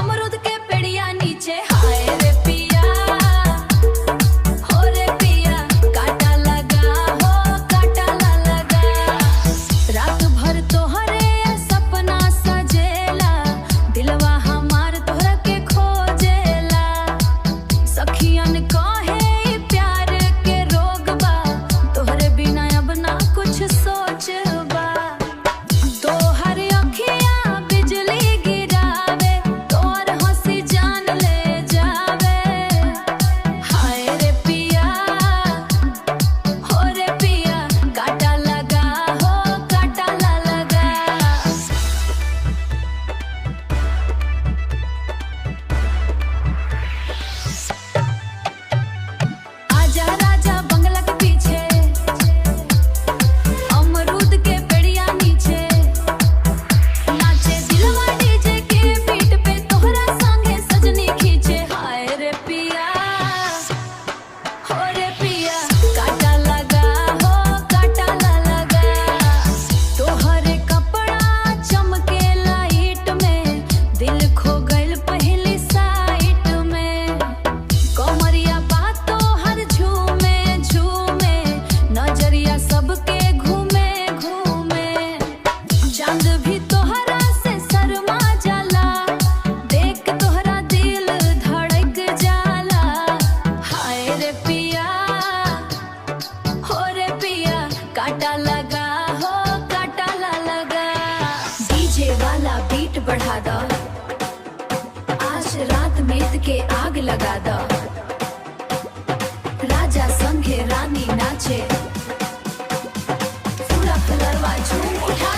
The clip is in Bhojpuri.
अमरूद के पेड़िया नीचे। हाय रे पिया, हो रे पिया, काटा लगा हो, काटा ला लगा। रात भर तोहरे सपना सजेला, दिलवा हमार तोहरा के खोजेला। सखियन कहे ई प्यार के रोग बा, तोहरे बिना अब ना कुछ सोचबा। तोहर अखियाँ बिजली गिरावे, तोर हंसी जान ले जावे। हाय रे पिया, हो रे पिया, काटा लगा हो, काटा ला लगा। आजा राजा बंगला के पीछे, अमरूद के पेड़िया नीचे। नाचे दिलवा डीजे के बीट पे, तोहरा संगे सजनी खींचे। हाय रे पिया, हो रे पिया, काटा लगा हो, काटा ला लगा। तोहरे कपड़ा चमके लाइट में, दिल खो गइल पहली साइट में। कमरिया बातों हर झूमे झूमे, नजरिया सबके घूमे घूमे। चांद भी तोहरा से शर्मा जाला, देख तोहरा दिल धड़क जाला। हाय रे पिया, हो रे पिया, काटा लगा हो, काटा ला लगा। डीजे वाला बीट बढ़ा दो, आज रात में के आग लगा दो। राजा संगे रानी नाचे, पूरा कलरवा झूम उठा